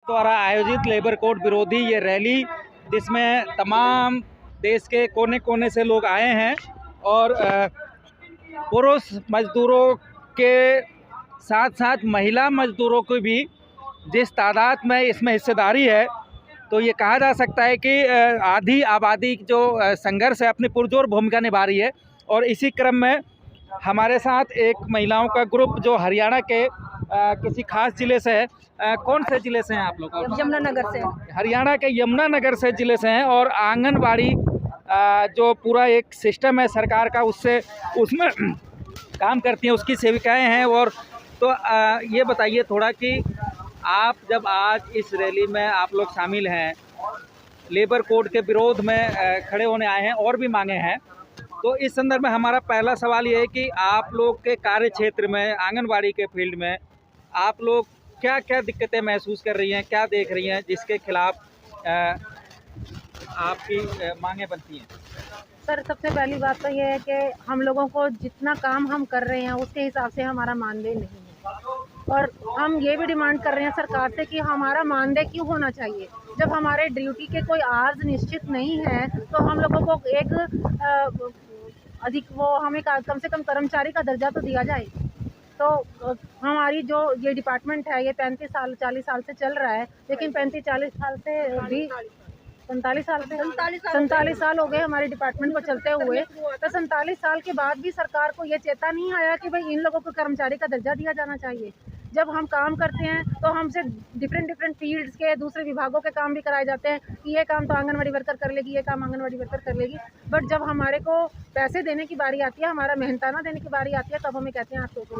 द्वारा आयोजित labour code विरोधी ये रैली, जिसमें तमाम देश के कोने कोने से लोग आए हैं और पुरुष मजदूरों के साथ साथ महिला मजदूरों को भी जिस तादाद में इसमें हिस्सेदारी है, तो ये कहा जा सकता है कि आधी आबादी जो संघर्ष है अपनी पुरजोर भूमिका निभा रही है। और इसी क्रम में हमारे साथ एक महिलाओं का ग्रुप जो हरियाणा के किसी खास जिले से है। कौन से जिले से हैं आप लोग? यमुनानगर से। हरियाणा के यमुनानगर से जिले से हैं और आंगनबाड़ी जो पूरा एक सिस्टम है सरकार का, उसमें काम करती हैं, उसकी सेविकाएं हैं। और तो ये बताइए थोड़ा कि आप जब आज इस रैली में आप लोग शामिल हैं, लेबर कोड के विरोध में खड़े होने आए हैं और भी मांगे हैं, तो इस संदर्भ में हमारा पहला सवाल ये है कि आप लोग के कार्य क्षेत्र में, आंगनबाड़ी के फील्ड में आप लोग क्या क्या दिक्कतें महसूस कर रही हैं, क्या देख रही हैं जिसके खिलाफ आपकी मांगे बनती हैं? सर, सबसे पहली बात तो ये है कि हम लोगों को जितना काम हम कर रहे हैं उसके हिसाब से हमारा मानदेय नहीं है, और हम ये भी डिमांड कर रहे हैं सरकार से कि हमारा मानदेय क्यों होना चाहिए। जब हमारे ड्यूटी के कोई आवर्स निश्चित नहीं है तो हम लोगों को एक हमें कम से कम कर्मचारी का दर्जा तो दिया जाए। तो हमारी जो ये डिपार्टमेंट है ये 35-40 साल से चल रहा है, लेकिन 35-40 साल से भी 47 साल हो गए हमारे डिपार्टमेंट को चलते हुए। तो 47 साल के बाद भी सरकार को ये चेता नहीं आया कि भाई इन लोगों को कर्मचारी का दर्जा दिया जाना चाहिए। जब हम काम करते हैं तो हमसे डिफरेंट फील्ड्स के दूसरे विभागों के काम भी कराए जाते हैं कि ये काम तो आंगनवाड़ी वर्कर कर लेगी, ये काम आंगनवाड़ी वर्कर कर लेगी। बट जब हमारे को पैसे देने की बारी आती है, हमारा मेहनताना देने की बारी आती है, तब हमें कहते हैं आप सोचो।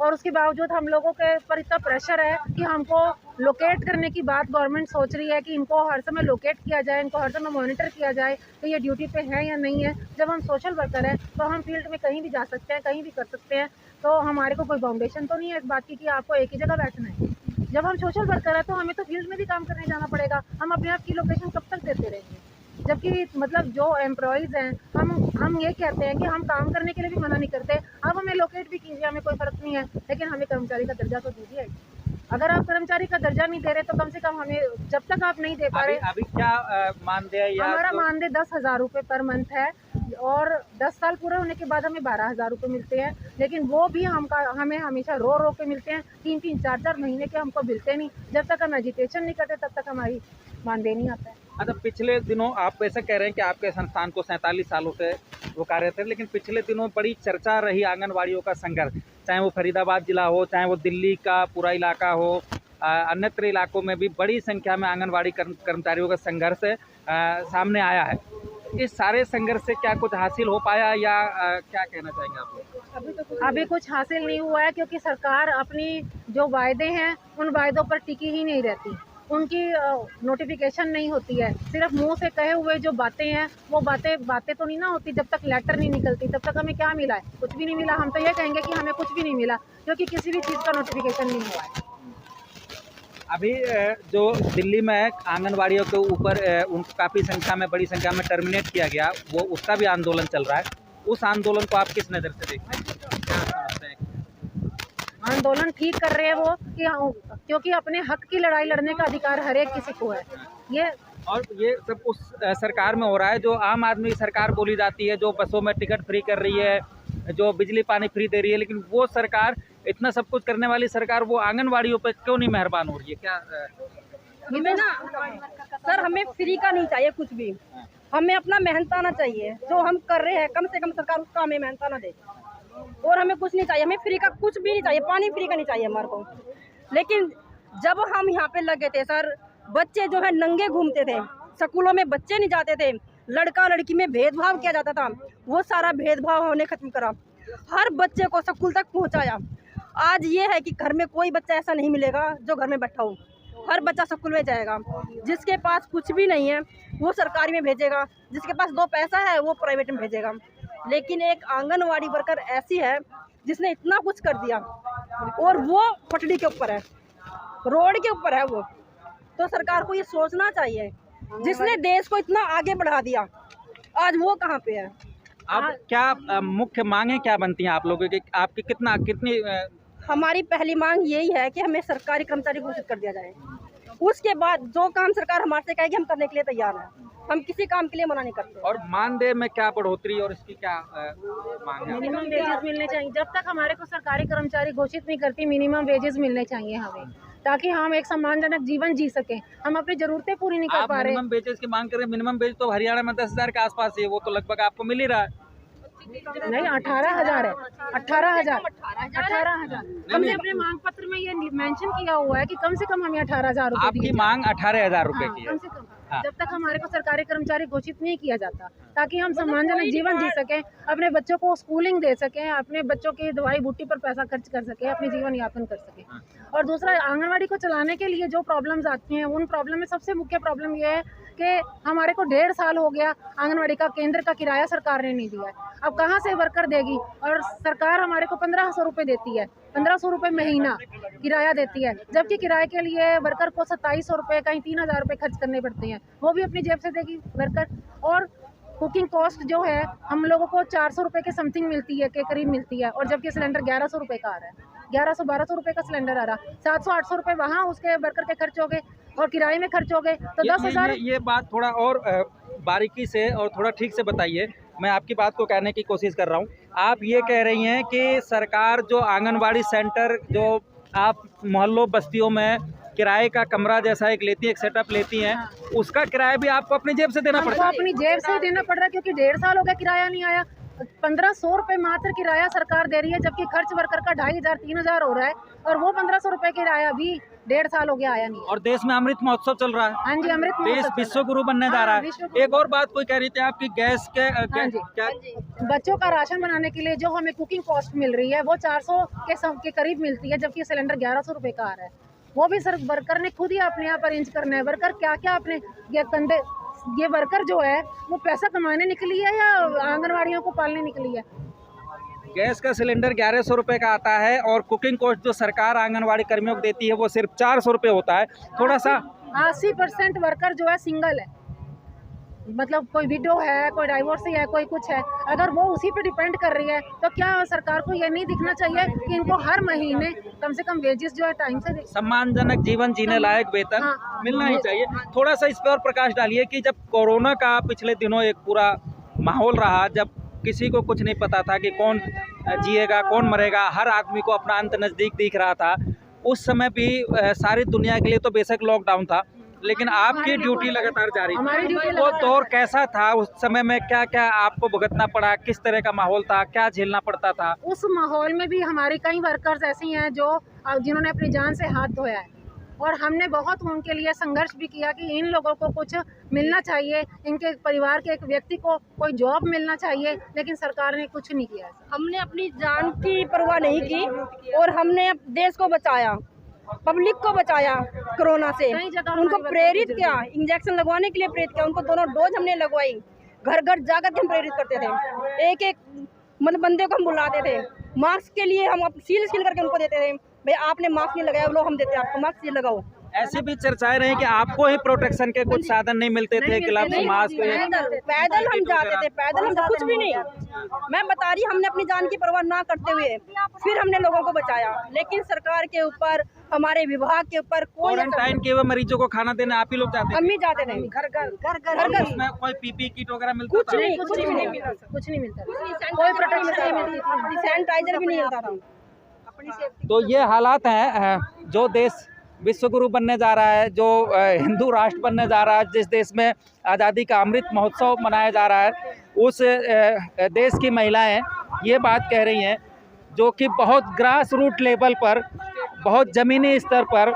और उसके बावजूद हम लोगों के ऊपर इतना प्रेशर है कि हमको लोकेट करने की बात गवर्नमेंट सोच रही है कि इनको हर समय लोकेट किया जाए, इनको हर समय मॉनिटर किया जाए कि ये ड्यूटी पे है या नहीं है। जब हम सोशल वर्कर हैं तो हम फील्ड में कहीं भी जा सकते हैं, कहीं भी कर सकते हैं। तो हमारे को कोई बाउंडेशन तो नहीं है इस बात की कि आपको एक ही जगह बैठना है। जब हम सोशल वर्कर है तो हमें तो फील्ड में भी काम करने जाना पड़ेगा। हम अपने आप की लोकेशन कब तक देते रहेंगे? जबकि मतलब जो एम्प्लॉयज़ हैं, हम ये कहते हैं कि हम काम करने के लिए भी मना नहीं करते। अब हमें लोकेट भी कीजिए, हमें कोई फ़र्क नहीं है, लेकिन हमें कर्मचारी का दर्जा तो दीजिए। अगर आप कर्मचारी का दर्जा नहीं दे रहे तो कम से कम हमें, जब तक आप नहीं दे पा रहे। अभी क्या मानदेय? हमारा मानदेय 10,000 रुपये पर मंथ है और 10 साल पूरे होने के बाद हमें 12,000 रुपये मिलते हैं, लेकिन वो भी हमें हमेशा रो के मिलते हैं। 3-3, 4-4 महीने के हमको मिलते नहीं। जब तक हम एजुकेशन नहीं करते तब तक हमारी मानदेय नहीं आता है। अच्छा, पिछले दिनों आप ऐसा कह रहे हैं कि आपके संस्थान को 47 सालों से वो कार्यरत है, लेकिन पिछले दिनों बड़ी चर्चा रही आंगनवाड़ियों का संघर्ष, चाहे वो फरीदाबाद जिला हो, चाहे वो दिल्ली का पूरा इलाका हो, अन्यत्र इलाकों में भी बड़ी संख्या में आंगनवाड़ी कर्मचारियों का संघर्ष सामने आया है। इस सारे संघर्ष से क्या कुछ हासिल हो पाया या क्या कहना चाहेंगे आप लोग? अभी कुछ हासिल नहीं हुआ है, क्योंकि सरकार अपनी जो वायदे हैं उन वायदों पर टिकी ही नहीं रहती। उनकी नोटिफिकेशन नहीं होती है। सिर्फ मुंह से कहे हुए जो बातें हैं वो बातें तो नहीं ना होती। जब तक लेटर नहीं निकलती तब तक हमें क्या मिला है? कुछ भी नहीं मिला। हम तो ये कहेंगे कि हमें कुछ भी नहीं मिला, क्योंकि किसी भी चीज़ का नोटिफिकेशन नहीं हुआ है। अभी जो दिल्ली में आंगनवाड़ियों के ऊपर उनको काफ़ी संख्या में, बड़ी संख्या में टर्मिनेट किया गया, वो उसका भी आंदोलन चल रहा है। उस आंदोलन को आप किस नज़र से देखते हैं? क्या समझते हैं? आंदोलन ठीक कर रहे हैं वो क्योंकि अपने हक की लड़ाई लड़ने का अधिकार हर एक किसी को है। ये सब उस सरकार में हो रहा है जो आम आदमी सरकार बोली जाती है, जो बसों में टिकट फ्री कर रही है, जो बिजली पानी फ्री दे रही है, लेकिन वो सरकार, इतना सब कुछ करने वाली सरकार, वो आंगनवाड़ियों पर क्यों नहीं मेहरबान हो रही है? क्या हमें ना सर, हमें फ्री का नहीं चाहिए कुछ भी, हमें अपना मेहनताना चाहिए। जो हम कर रहे हैं कम से कम सरकार उसका हमें मेहनताना दे, और हमें कुछ नहीं चाहिए। हमें फ्री का कुछ भी नहीं चाहिए, पानी फ्री का नहीं चाहिए हमारे को। लेकिन जब हम यहाँ पे लगे थे सर, बच्चे जो है नंगे घूमते थे, स्कूलों में बच्चे नहीं जाते थे, लड़का लड़की में भेदभाव किया जाता था, वो सारा भेदभाव हमने खत्म करा, हर बच्चे को स्कूल तक पहुँचाया। आज ये है कि घर में कोई बच्चा ऐसा नहीं मिलेगा जो घर में बैठा हो, हर बच्चा स्कूल में जाएगा। जिसके पास कुछ भी नहीं है वो सरकारी में भेजेगा, जिसके पास 2 पैसा है वो प्राइवेट में भेजेगा। लेकिन एक आंगनवाड़ी वर्कर ऐसी है जिसने इतना कुछ कर दिया और वो पटड़ी के ऊपर है, रोड के ऊपर है वो। तो सरकार को ये सोचना चाहिए, जिसने देश को इतना आगे बढ़ा दिया, आज वो कहाँ पे है। अब क्या मुख्य मांगे क्या बनती हैं आप लोगों की? आपकी कितनी हमारी पहली मांग यही है कि हमें सरकारी कर्मचारी घोषित कर दिया जाए। उसके बाद जो काम सरकार हमारे से कहेगी हम करने के लिए तैयार हैं। हम किसी काम के लिए मना नहीं करते। और मानदेय में क्या बढ़ोतरी और इसकी क्या मांग है? मिनिमम वेजेस मिलने चाहिए। जब तक हमारे को सरकारी कर्मचारी घोषित नहीं करती, मिनिमम वेजेस मिलने चाहिए हमें, ताकि हम एक सम्मानजनक जीवन जी सकें। हम अपनी जरूरतें पूरी नहीं कर आप पा रहे। मिनिमम वेजेस की मांग कर रहे हैं। मिनिमम वेज तो हरियाणा में 10,000 के आसपास है, वो तो लगभग आपको मिल ही रहा है। नहीं, 18,000 है। 18,000 हमने अपने मांग पत्र में ये मेंशन किया हुआ है कि कम से कम हमें 18,000 रुपए आपकी मांग 18,000 रुपए की है। कम से कम हाँ। जब तक हमारे को सरकारी कर्मचारी घोषित नहीं किया जाता, ताकि हम सम्मानजनक जीवन जी सकें, अपने बच्चों को स्कूलिंग दे सकें, अपने बच्चों की दवाई बूटी पर पैसा खर्च कर सकें, अपनी जीवन यापन कर सकें। और दूसरा, आंगनवाड़ी को चलाने के लिए जो प्रॉब्लम्स आती हैं, उन प्रॉब्लम में सबसे मुख्य प्रॉब्लम ये है कि हमारे को 1.5 साल हो गया आंगनवाड़ी का केंद्र का किराया सरकार ने नहीं दिया है। अब कहाँ से वर्कर देगी? और सरकार हमारे को 1,500 रुपये देती है, 1,500 रुपये महीना किराया देती है, जबकि किराए के लिए वर्कर को 2,700 रुपये, कहीं 3,000 रुपये खर्च करने पड़ते हैं। वो भी अपनी जेब से देगी वर्कर। और कुकिंग कॉस्ट जो है हम लोगों को 400 रुपये के समथिंग मिलती है, के करीब मिलती है, और जबकि सिलेंडर 1,100 रुपये का आ रहा है। 1,100-1,200 रुपये का सिलेंडर आ रहा, 700-800 रुपये वहाँ उसके वर्कर के खर्च हो गए और किराए में खर्च हो गए, तो 10,000। ये बात थोड़ा और बारीकी से और थोड़ा ठीक से बताइए। मैं आपकी बात को कहने की कोशिश कर रहा हूँ। आप ये कह रही हैं कि सरकार जो आंगनवाड़ी सेंटर जो आप मोहल्लों बस्तियों में किराए का कमरा जैसा एक लेती है, एक सेटअप लेती हैं, उसका किराया भी आपको अपनी जेब से देना पड़ता है? अपनी जेब से देना पड़ रहा है, क्योंकि 1.5 साल हो गया किराया नहीं आया। 1,500 रुपये मात्र किराया सरकार दे रही है, जबकि खर्च वर्कर का 2,500-3,000 हो रहा है, और वो 1,500 रुपये किराया भी 1.5 साल हो गया आया नहीं। और देश में अमृत महोत्सव चल रहा है। हाँ जी, अमृत देश महोत्सव विश्व गुरु बनने जा रहा है। एक और बात कोई कह रही थी आपकी गैस के क्या? बच्चों का राशन बनाने के लिए जो हमें कुकिंग कॉस्ट मिल रही है वो 400 के करीब मिलती है, जबकि सिलेंडर 1,100 रुपये का आ रहा है। वो भी सर वर्कर ने खुद ही अपने आप अरेंज करना है। वर्कर क्या क्या अपने ये वर्कर जो है वो पैसा कमाने निकली है या आंगनवाड़ियों को पालने निकली है? गैस का सिलेंडर 1,100 रुपये का आता है और कुकिंग कॉस्ट जो सरकार आंगनवाड़ी कर्मियों को देती है वो सिर्फ 400 रुपये होता है। थोड़ा सा 80% वर्कर जो है सिंगल है, मतलब कोई विडो है, कोई डाइवोर्सी है, कोई कुछ है। अगर वो उसी पे डिपेंड कर रही है तो क्या सरकार को ये नहीं दिखना चाहिए कि इनको हर महीने कम से कम वेजेस जो है टाइम से सम्मानजनक जीवन जीने लायक वेतन मिलना ही चाहिए? थोड़ा सा इस पर और प्रकाश डालिए कि जब कोरोना का पिछले दिनों एक पूरा माहौल रहा, जब किसी को कुछ नहीं पता था कि कौन जिएगा कौन मरेगा, हर आदमी को अपना अंत नज़दीक दिख रहा था, उस समय भी सारी दुनिया के लिए तो बेशक लॉकडाउन था, लेकिन आपकी ड्यूटी लगातार जारी थी। वो दौर कैसा था? उस समय में क्या क्या आपको भुगतना पड़ा? किस तरह का माहौल था? क्या झेलना पड़ता था? उस माहौल में भी हमारे कई वर्कर्स ऐसे हैं जो जिन्होंने अपनी जान से हाथ धोया है, और हमने बहुत उनके लिए संघर्ष भी किया कि इन लोगों को कुछ मिलना चाहिए, इनके परिवार के एक व्यक्ति को कोई जॉब मिलना चाहिए, लेकिन सरकार ने कुछ नहीं किया। हमने अपनी जान की परवाह नहीं की और हमने देश को बचाया, पब्लिक को बचाया कोरोना से। उनको प्रेरित किया, इंजेक्शन लगवाने के लिए प्रेरित किया, उनको दोनों डोज हमने लगवाई। घर घर जाकर के हम प्रेरित करते थे, एक एक मतलब बंदे को हम बुलाते थे। मास्क के लिए हम सील करके उनको देते थे, भाई आपने मास्क नहीं लगाया, लो हम देते हैं आपको मास्क, ये लगाओ। ऐसी भी चर्चाएं रही कि आपको ही प्रोटेक्शन के कुछ साधन नहीं मिलते थे, ग्लव्स, मास्क? पैदल हम जाते थे, पैदल हम कुछ भी नहीं। मैं बता रही, हमने अपनी जान की परवाह ना करते हुए फिर हमने लोगों को बचाया, लेकिन सरकार के ऊपर, हमारे विभाग के ऊपर कोई क्वारंटाइन किए हुए मरीजों को खाना देने आप ही लोग जाते हैं? हम ही जाते थे, घर उसमें कोई पीपी किट वगैरह मिलता कुछ था? नहीं, कुछ भी नहीं मिलता, कुछ नहीं मिलता, कोई प्रोटेक्शन नहीं मिलती, सैनिटाइजर भी नहीं मिलता था। तो ये हालात हैं जो देश विश्व गुरु बनने जा रहा है, जो हिंदू राष्ट्र बनने जा रहा है, जिस देश में आज़ादी का अमृत महोत्सव मनाया जा रहा है, उस देश की महिलाएं ये बात कह रही हैं जो कि बहुत ग्रास रूट लेवल पर, बहुत ज़मीनी स्तर पर,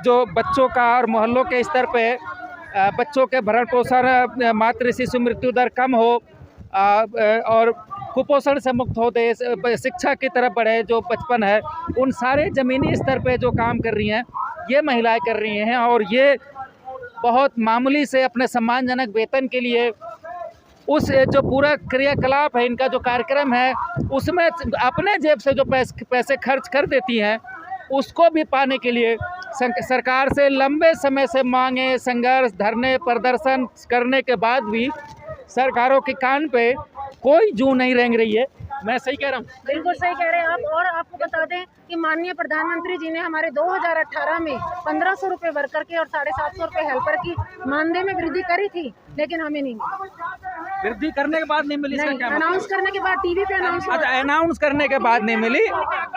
जो बच्चों का और मोहल्लों के स्तर पे बच्चों के भरण पोषण, मातृ शिशु मृत्यु दर कम हो और कुपोषण से मुक्त हो, देश शिक्षा की तरफ बढ़े, जो बचपन है, उन सारे ज़मीनी स्तर पे जो काम कर रही हैं ये महिलाएं कर रही हैं। और ये बहुत मामूली से अपने सम्मानजनक वेतन के लिए उस जो पूरा क्रियाकलाप है, इनका जो कार्यक्रम है, उसमें अपने जेब से जो पैसे खर्च कर देती हैं, उसको भी पाने के लिए सरकार से लंबे समय से मांगे, संघर्ष, धरने, प्रदर्शन करने के बाद भी सरकारों के कान पे कोई जू नहीं रेंग रही है मैं सही कह रहा हूँ? बिल्कुल सही कह रहे हैं आप। और आपको बता दें कि माननीय प्रधानमंत्री जी ने हमारे 2018 में 1500 रुपए वर्कर के और 750 रुपए हेल्पर की मानदेय में वृद्धि करी थी, लेकिन हमें नहीं मिली। वृद्धि करने के बाद नहीं मिली? इसका क्या मतलब? अनाउंस करने के बाद टीवी पे अनाउंस। अच्छा, अनाउंस करने के बाद नहीं मिली,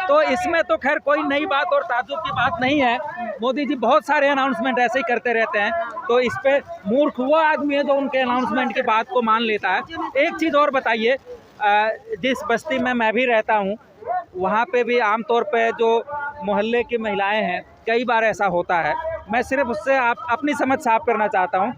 तो इसमें तो खैर कोई नई बात और ताज्जुब की बात नहीं है। मोदी जी बहुत सारे अनाउंसमेंट ऐसे ही करते रहते हैं, तो इस पे मूर्ख वो आदमी है जो उनके अनाउंसमेंट की बात को मान लेता है। एक चीज़ और बताइए, जिस बस्ती में मैं भी रहता हूँ वहाँ पे भी आमतौर पे जो मोहल्ले की महिलाएं हैं, कई बार ऐसा होता है, मैं सिर्फ उससे आप अपनी समझ साफ करना चाहता हूँ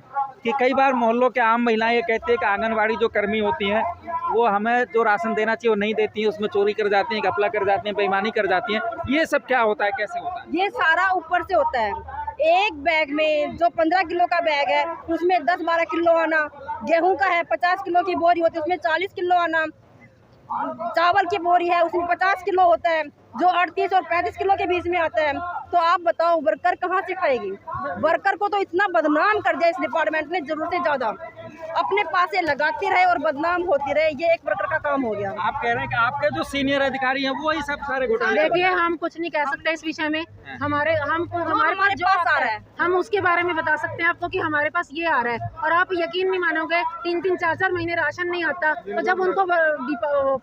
कि कई बार मोहल्लों के आम महिलाएं ये कहती है कि आंगनवाड़ी जो कर्मी होती हैं वो हमें जो राशन देना चाहिए वो नहीं देती हैं, उसमें चोरी कर जाती हैं, घपला कर जाती हैं, बेईमानी कर जाती हैं। ये सब क्या होता है, कैसे होता है? ये सारा ऊपर से होता है। एक बैग में जो 15 किलो का बैग है उसमें 10-12 किलो आना, गेहूं का है 50 किलो की बोरी होती है उसमें 40 किलो आना, चावल की बोरी है उसमें 50 किलो होता है, जो 38 और 35 किलो के बीच में आता है। तो आप बताओ वर्कर कहाँ से खाएगी? वर्कर को तो इतना बदनाम कर दिया इस डिपार्टमेंट ने, जरूरत से ज्यादा अपने पास से लगाती रहे और बदनाम होती रहे, ये एक वर्कर का काम हो गया। आप कह रहे हैं कि आपके जो सीनियर अधिकारी हैं वो ही सब सारे घोटाले? देखिए, हम कुछ नहीं कह सकते इस विषय में। हमारे पास जो आ रहा है हम उसके बारे में बता सकते हैं आपको कि हमारे पास ये आ रहा है। और आप यकीन नहीं मानोगे, 3-3, 4-4 महीने राशन नहीं आता, तो जब उनको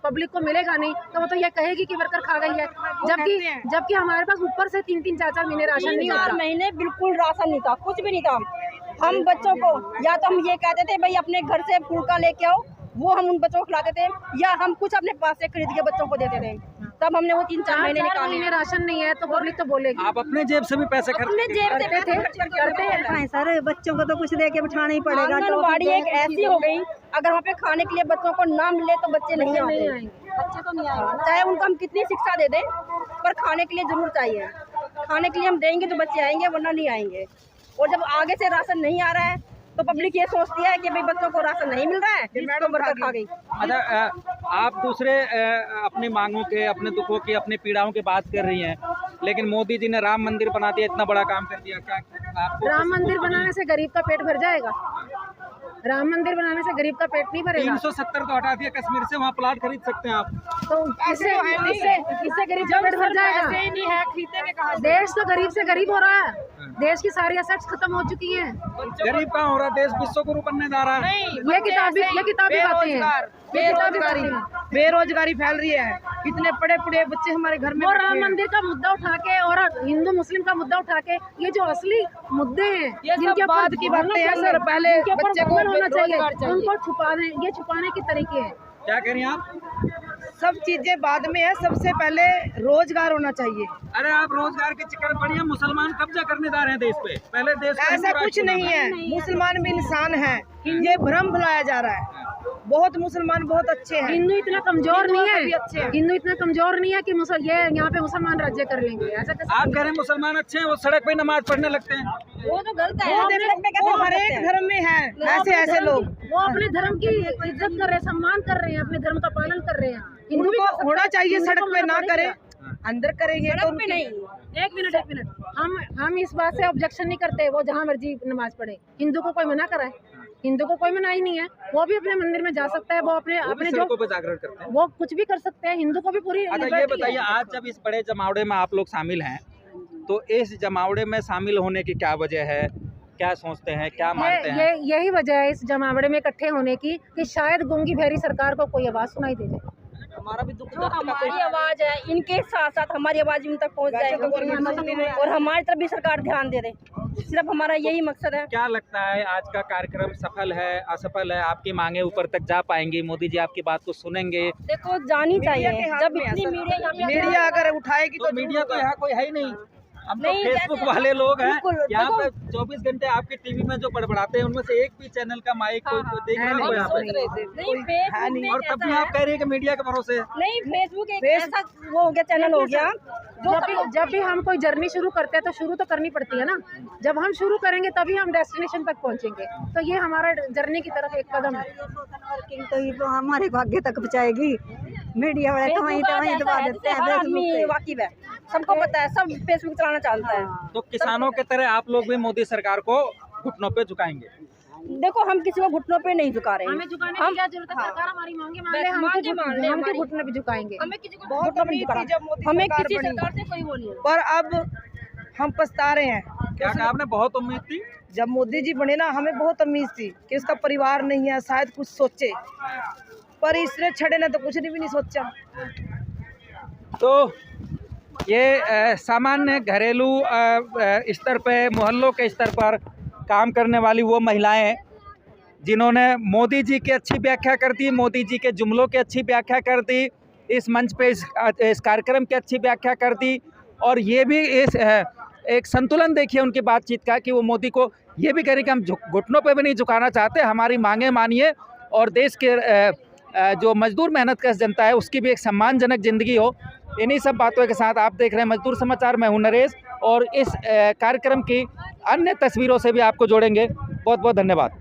पब्लिक को मिलेगा नहीं तो वो तो ये कहेगी कि वर्कर खा गई है, जबकि हमारे पास ऊपर से 3-3, 4-4 महीने राशन नहीं होता। 4 महीने बिल्कुल राशन नहीं था, कुछ भी नहीं था। हम बच्चों को या तो हम ये कहते थे भाई अपने घर से फुल्का लेके आओ, वो हम उन बच्चों को खिलाते थे, या हम कुछ अपने पास से खरीद के बच्चों को देते थे। तब हमने वो 3-4 महीने निकाले। राशन नहीं है तो पब्लिक तो बोलेगी। आप अपने जेब से भी पैसे अपने जेब से करते हैं सर, बच्चों को तो कुछ दे के बिठाना ही पड़ेगा। आंगनबाड़ी एक ऐसी हो गई, अगर वहाँ पे खाने के लिए बच्चों को ना मिले तो बच्चे नहीं आएंगे, बच्चे तो नहीं आएंगे। चाहे उनको हम कितनी शिक्षा दे दें, पर खाने के लिए जरूर चाहिए। खाने के लिए हम देंगे तो बच्चे आएंगे, वरना नहीं आएंगे। और जब आगे से राशन नहीं आ रहा है तो पब्लिक ये सोचती है कि भाई बच्चों को राशन नहीं मिल रहा है, तो वर्कर खा गई। अच्छा, आप दूसरे अपनी मांगों के, अपने दुखों की, अपनी पीड़ाओं की बात कर रही हैं, लेकिन मोदी जी ने राम मंदिर बना दिया, इतना बड़ा काम कर दिया। क्या आपको राम मंदिर बनाने से गरीब का पेट भर जाएगा? राम मंदिर बनाने से गरीब का पेट नहीं भरेगा। 370 तो हटा दिया कश्मीर से, वहाँ प्लाट खरीद सकते हैं आप, तो इससे गरीब का पेट भर जाएगा? देश तो गरीब से गरीब हो रहा है, देश की सारी एसेट्स खत्म हो चुकी हैं। गरीब कहाँ हो रहा है? देश विश्वगुरु बनने जा रहा है। ये किताबी बातें हैं। बेरोजगारी फैल रही है, इतने पढ़े पढ़े बच्चे हमारे घर में। और राम मंदिर का मुद्दा उठा के और हिंदू मुस्लिम का मुद्दा उठा के, ये जो असली मुद्दे हैं जिनके बाद की बातें हैं सर, पहले बच्चे को होना चाहिए, उनको छुपा दें। ये छुपाने के तरीके हैं। क्या कह रही हैं आप? सब चीजें बाद में है, सबसे पहले रोजगार होना चाहिए। अरे आप रोजगार के चक्कर में पड़ी हैं, मुसलमान कब्जा करने जा रहे हैं देश पे। पहले देश ऐसा कुछ नहीं है, मुसलमान भी इंसान है, ये भ्रम फैलाया जा रहा है। बहुत मुसलमान बहुत अच्छे हैं, हिंदू इतना कमजोर नहीं है, हिंदू इतना कमजोर नहीं है कि ये यहाँ पे मुसलमान राज्य कर लेंगे। ऐसा आप कह रहे हैं मुसलमान अच्छे हैं, वो सड़क पे नमाज पढ़ने लगते हैं? वो तो गलत है। वो हर एक धर्म में है ऐसे लोग। वो अपने धर्म की इज्जत कर रहे हैं, सम्मान कर रहे हैं, अपने धर्म का पालन कर रहे हैं। हिंदू भी होना चाहिए, सड़क पे ना करे, अंदर करेंगे तो नहीं। एक मिनट, हम इस बात से ऑब्जेक्शन नहीं करते, वो जहाँ मर्जी नमाज पढ़े, हिंदू को कोई मना कराए? हिंदू को कोई मना ही नहीं है, वो भी अपने मंदिर में जा सकता है, वो अपने जो जागरण करते हैं, वो कुछ भी कर सकते हैं। हिंदू को भी पूरी। अच्छा, ये बताइए, आज जब इस बड़े जमावड़े में आप लोग शामिल हैं, तो इस जमावड़े में शामिल होने की क्या वजह है? क्या सोचते हैं, क्या मानते हैं? यही वजह है इस जमावड़े में इकट्ठे होने की कि शायद गूंगी बहरी सरकार को कोई आवाज सुनाई दे जाए। हमारा भी दुख दर्द, हमारी आवाज है, इनके साथ साथ हमारी आवाज इन तक पहुंच जाए और हमारी तरफ भी सरकार ध्यान दे दे। सिर्फ हमारा यही मकसद है। क्या लगता है आज का कार्यक्रम सफल है, असफल है? आपकी मांगे ऊपर तक जा पाएंगी? मोदी जी आपकी बात को सुनेंगे? देखो, जानी चाहिए। जब इतनी मीडिया अगर उठाएगी तो मीडिया तो यहाँ कोई है ही नहीं। हम तो फेसबुक वाले लोग हैं, यहाँ पे 24 घंटे आपके टीवी में जो बड़बड़ाते हैं उनमें से एक भी चैनल का माइक कोई देख रहा नहीं। और तब भी आप कह रही है कि मीडिया के भरोसे नहीं। फेसबुक एक ऐसा वो हो गया, चैनल हो गया। जब भी हम कोई जर्नी शुरू करते हैं तो शुरू तो करनी पड़ती है ना। जब हम शुरू करेंगे तभी हम डेस्टिनेशन तक पहुंचेंगे। तो ये हमारा जर्नी की तरफ एक कदम है। तो हमारे भाग्य तक पहुंचाएगी। मीडिया वाले तो वहीं दबा देते हैं। वाकिफ है, सबको पता है, सब फेसबुक चलाना चाहता है। तो किसानों के तरह आप लोग भी मोदी सरकार को घुटनों पे झुकाएंगे? देखो हम किसी को घुटनों पे नहीं झुका रहे हैं। हमें झुकाने की क्या जरूरत है? सरकार हमारी मांगे मान ले, हम के घुटने भी झुकाएंगे। हमें किसी को घुटनों पे नहीं झुकाना। हमें किसी सरकार से कोई वो नहीं है। पर अब हम पछता रहे हैं। क्या कहा आपने? बहुत उम्मीद थी। जब मोदी जी बने ना, हमें बहुत उम्मीद थी कि उसका परिवार नहीं है, शायद कुछ सोचे, पर इसने छड़े ने तो कुछ भी नहीं सोचा। तो ये सामान्य घरेलू स्तर पे, मोहल्लों के स्तर पर काम करने वाली वो महिलाएं हैं जिन्होंने मोदी जी की अच्छी व्याख्या कर दी, मोदी जी के जुमलों की अच्छी व्याख्या कर दी, इस मंच पे इस कार्यक्रम की अच्छी व्याख्या कर दी, और ये भी एक संतुलन देखिए उनकी बातचीत का कि वो मोदी को ये भी कह रही कि हम घुटनों पे भी नहीं झुकाना चाहते, हमारी मांगे मानिए और देश के जो मजदूर मेहनत कश जनता है उसकी भी एक सम्मानजनक ज़िंदगी हो। इन्हीं सब बातों के साथ आप देख रहे हैं मजदूर समाचार। मैं हूं नरेश और इस कार्यक्रम की अन्य तस्वीरों से भी आपको जोड़ेंगे। बहुत बहुत धन्यवाद।